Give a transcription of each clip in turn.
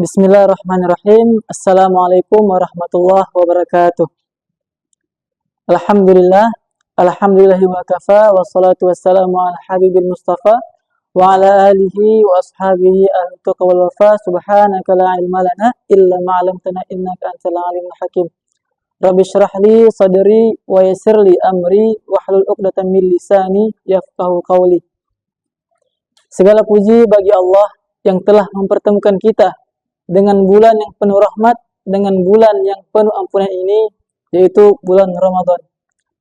Bismillahirrahmanirrahim. Assalamualaikum warahmatullahi wabarakatuh. Alhamdulillah, alhamdulillahi wa kafa, wassalatu wassalamu ala habibil mustafa wa ala alihi wa ashabihi ahli tuqa wal wafa. Subhanaka la ilma lana illa ma 'allamtana innaka antal alimul hakim. Rabbi shrah li sadri wa yassir li amri wahlul 'uqdatam min lisani yafqahu qawli. Segala puji bagi Allah yang telah mempertemukan kita dengan bulan yang penuh rahmat, dengan bulan yang penuh ampunan ini, yaitu bulan Ramadan.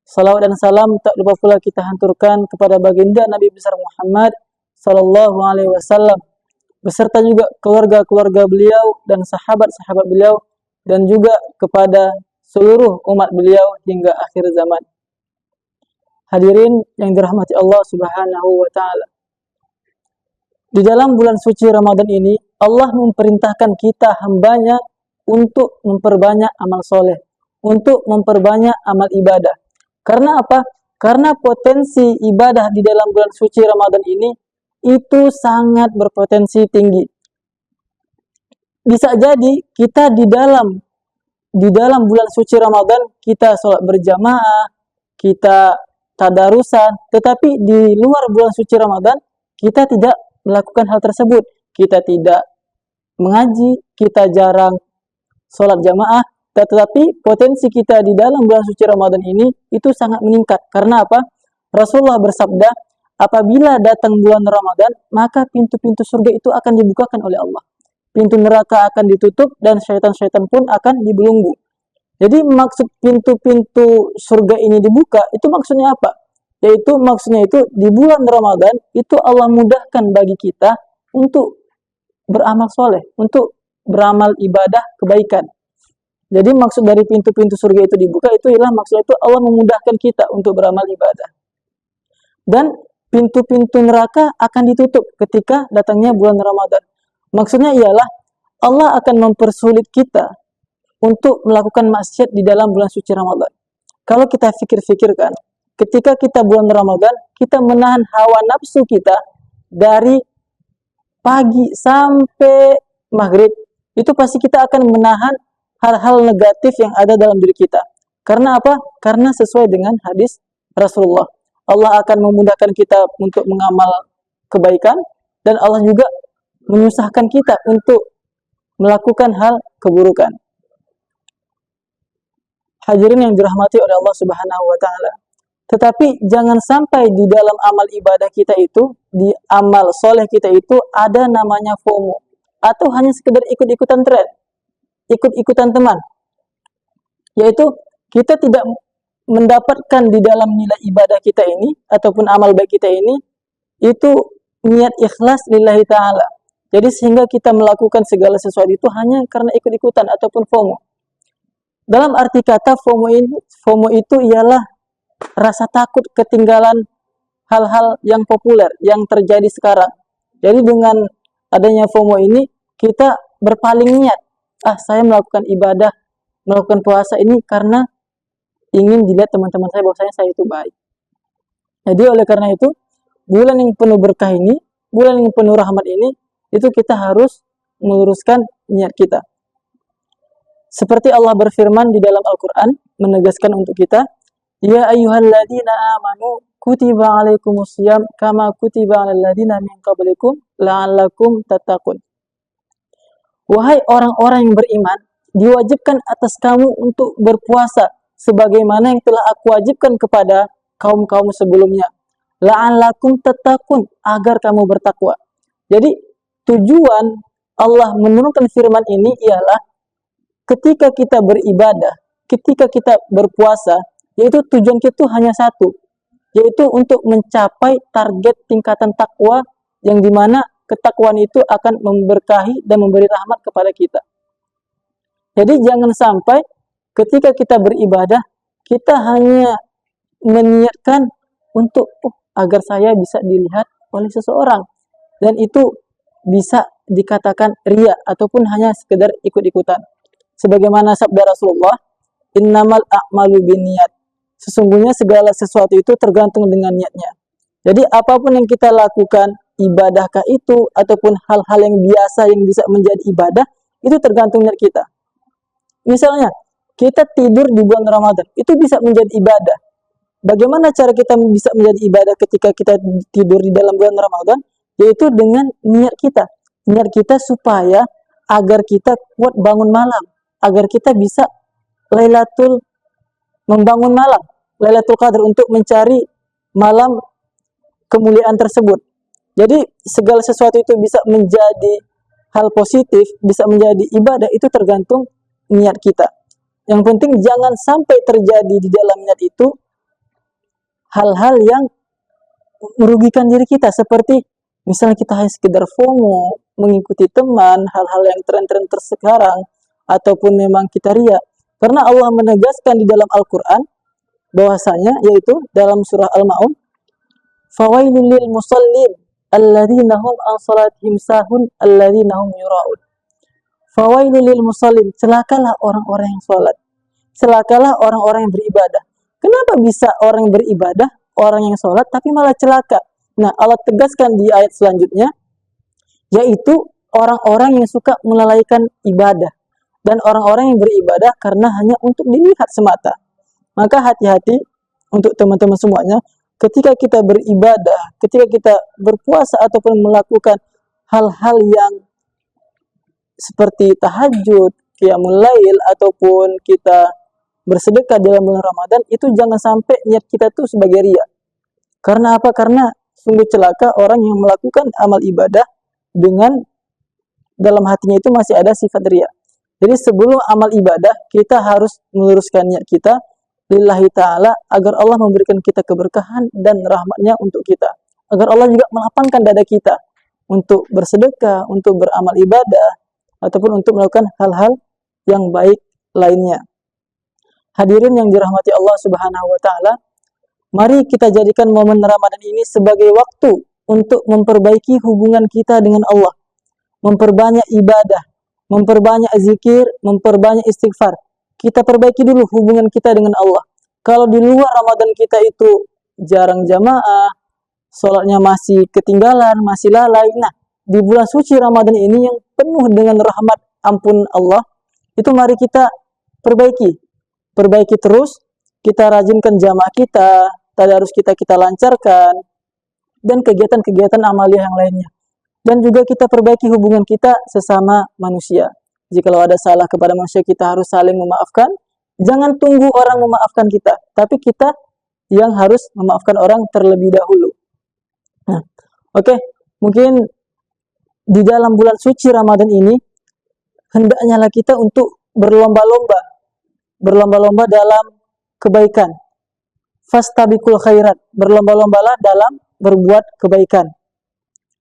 Salawat dan salam tak lupa pula kita hanturkan kepada baginda Nabi besar Muhammad sallallahu alaihi wasallam, beserta juga keluarga-keluarga beliau dan sahabat-sahabat beliau, dan juga kepada seluruh umat beliau hingga akhir zaman. Hadirin yang dirahmati Allah Subhanahu wa taala. Di dalam bulan suci Ramadan ini, Allah memerintahkan kita hambanya untuk memperbanyak amal soleh, untuk memperbanyak amal ibadah. Karena apa? Karena potensi ibadah di dalam bulan suci Ramadan ini itu sangat berpotensi tinggi. Bisa jadi kita di dalam bulan suci Ramadan kita sholat berjamaah, kita tadarusan, tetapi di luar bulan suci Ramadan kita tidak melakukan hal tersebut. Kita tidak mengaji, kita jarang sholat jamaah, tetapi potensi kita di dalam bulan suci Ramadan ini itu sangat meningkat. Karena apa? Rasulullah bersabda, apabila datang bulan Ramadan, maka pintu-pintu surga itu akan dibukakan oleh Allah. Pintu neraka akan ditutup dan syaitan-syaitan pun akan dibelenggu. Jadi maksud pintu-pintu surga ini dibuka, itu maksudnya apa? Yaitu maksudnya itu di bulan Ramadan itu Allah mudahkan bagi kita untuk beramal soleh, untuk beramal ibadah kebaikan. Jadi maksud dari pintu-pintu surga itu dibuka, itu ialah maksudnya itu Allah memudahkan kita untuk beramal ibadah. Dan pintu-pintu neraka akan ditutup ketika datangnya bulan Ramadan. Maksudnya ialah Allah akan mempersulit kita untuk melakukan maksiat di dalam bulan suci Ramadan. Kalau kita fikir-fikirkan, ketika kita bulan Ramadan, kita menahan hawa nafsu kita dari pagi sampai maghrib, itu pasti kita akan menahan hal-hal negatif yang ada dalam diri kita. Karena apa? Karena sesuai dengan hadis Rasulullah. Allah akan memudahkan kita untuk mengamal kebaikan, dan Allah juga menyusahkan kita untuk melakukan hal keburukan. Hadirin yang dirahmati oleh Allah Subhanahu wa taala. Tetapi jangan sampai di dalam amal ibadah kita itu, di amal soleh kita itu ada namanya FOMO. Atau hanya sekedar ikut-ikutan tren, ikut-ikutan teman. Yaitu kita tidak mendapatkan di dalam nilai ibadah kita ini, ataupun amal baik kita ini, itu niat ikhlas lillahi ta'ala. Jadi sehingga kita melakukan segala sesuatu itu hanya karena ikut-ikutan ataupun FOMO. Dalam arti kata FOMO itu ialah rasa takut ketinggalan hal-hal yang populer yang terjadi sekarang. Jadi dengan adanya FOMO ini kita berpaling niat, saya melakukan ibadah, melakukan puasa ini karena ingin dilihat teman-teman saya bahwasanya saya itu baik. Jadi oleh karena itu, bulan yang penuh berkah ini, bulan yang penuh rahmat ini, itu kita harus meluruskan niat kita. Seperti Allah berfirman di dalam Al-Quran, menegaskan untuk kita, ya ayyuhalladzina amanu kutiba alaikumusiyam kama kutiba alal ladzina min qablikum la'allakum tattaqun. Wahai orang-orang yang beriman, diwajibkan atas kamu untuk berpuasa sebagaimana yang telah aku wajibkan kepada kaum-kaum sebelumnya. La'allakum tattaqun, agar kamu bertakwa. Jadi tujuan Allah menurunkan firman ini ialah ketika kita beribadah, ketika kita berpuasa, yaitu tujuan kita hanya satu, yaitu untuk mencapai target tingkatan takwa yang dimana ketakwaan itu akan memberkahi dan memberi rahmat kepada kita. Jadi jangan sampai ketika kita beribadah, kita hanya meniatkan untuk agar saya bisa dilihat oleh seseorang, dan itu bisa dikatakan riya ataupun hanya sekedar ikut-ikutan. Sebagaimana sabda Rasulullah, innamal a'malu binniyat. Sesungguhnya segala sesuatu itu tergantung dengan niatnya. Jadi apapun yang kita lakukan, ibadahkah itu ataupun hal-hal yang biasa yang bisa menjadi ibadah, itu tergantung niat kita. Misalnya, kita tidur di bulan Ramadan, itu bisa menjadi ibadah. Bagaimana cara kita bisa menjadi ibadah ketika kita tidur di dalam bulan Ramadan? Yaitu dengan niat kita. Niat kita supaya agar kita kuat bangun malam, agar kita bisa membangun malam, Lailatul Qadar, untuk mencari malam kemuliaan tersebut. Jadi segala sesuatu itu bisa menjadi hal positif, bisa menjadi ibadah, itu tergantung niat kita. Yang penting jangan sampai terjadi di dalam niat itu hal-hal yang merugikan diri kita, seperti misalnya kita hanya sekedar FOMO, mengikuti teman, hal-hal yang tren-tren tersekarang, ataupun memang kita ria. Karena Allah menegaskan di dalam Al-Quran bahwasanya, yaitu dalam surah Al-Ma'un, fawailul lil musallin alladzina hum an salatihim sahun alladzina hum yura'un. Fawailul lil musallin, celakalah orang-orang yang salat, celakalah orang-orang yang beribadah. Kenapa bisa orang yang beribadah, orang yang salat, tapi malah celaka? Nah, Allah tegaskan di ayat selanjutnya, yaitu orang-orang yang suka melalaikan ibadah dan orang-orang yang beribadah karena hanya untuk dilihat semata. Maka hati-hati untuk teman-teman semuanya, ketika kita beribadah, ketika kita berpuasa ataupun melakukan hal-hal yang seperti tahajud, qiyamul lail, ataupun kita bersedekah dalam bulan Ramadan, itu jangan sampai niat kita tuh sebagai riya. Karena apa? Karena sungguh celaka orang yang melakukan amal ibadah dengan dalam hatinya itu masih ada sifat riya. Jadi sebelum amal ibadah, kita harus meluruskan niat kita lillahi ta'ala, agar Allah memberikan kita keberkahan dan rahmatnya untuk kita. Agar Allah juga melapangkan dada kita untuk bersedekah, untuk beramal ibadah, ataupun untuk melakukan hal-hal yang baik lainnya. Hadirin yang dirahmati Allah Subhanahu wa Ta'ala, mari kita jadikan momen Ramadan ini sebagai waktu untuk memperbaiki hubungan kita dengan Allah, memperbanyak ibadah, memperbanyak zikir, memperbanyak istighfar. Kita perbaiki dulu hubungan kita dengan Allah. Kalau di luar Ramadan kita itu jarang jamaah, sholatnya masih ketinggalan, masih lalai. Nah, di bulan suci Ramadan ini yang penuh dengan rahmat ampun Allah, itu mari kita perbaiki terus. Kita rajinkan jamaah kita, tadarus kita lancarkan, dan kegiatan-kegiatan amalia yang lainnya. Dan juga kita perbaiki hubungan kita sesama manusia. Jikalau ada salah kepada manusia, kita harus saling memaafkan. Jangan tunggu orang memaafkan kita, tapi kita yang harus memaafkan orang terlebih dahulu. Nah, oke. Mungkin di dalam bulan suci Ramadan ini, hendaknya kita untuk berlomba-lomba dalam kebaikan. Fastabiqul khairat, berlomba-lombalah dalam berbuat kebaikan.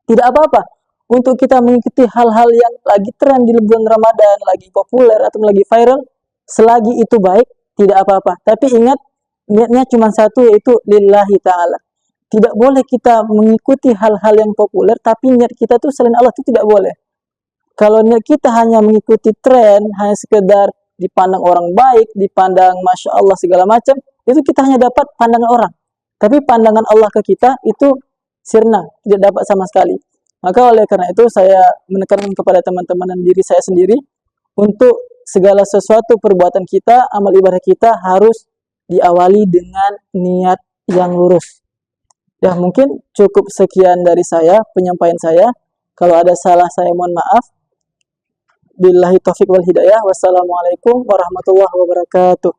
Tidak apa-apa untuk kita mengikuti hal-hal yang lagi tren di bulan Ramadan, lagi populer atau lagi viral, selagi itu baik, tidak apa-apa. Tapi ingat, niatnya cuma satu, yaitu lillahi ta'ala. Tidak boleh kita mengikuti hal-hal yang populer, tapi niat kita tuh selain Allah itu tidak boleh. Kalau niat kita hanya mengikuti tren, hanya sekedar dipandang orang baik, dipandang Masya Allah segala macam, itu kita hanya dapat pandangan orang. Tapi pandangan Allah ke kita itu sirna, tidak dapat sama sekali. Maka oleh karena itu saya menekankan kepada teman-teman dan diri saya sendiri, untuk segala sesuatu perbuatan kita, amal ibadah kita harus diawali dengan niat yang lurus. Ya, mungkin cukup sekian dari saya, penyampaian saya. Kalau ada salah, saya mohon maaf. Billahi taufiq wal hidayah. Wassalamualaikum warahmatullahi wabarakatuh.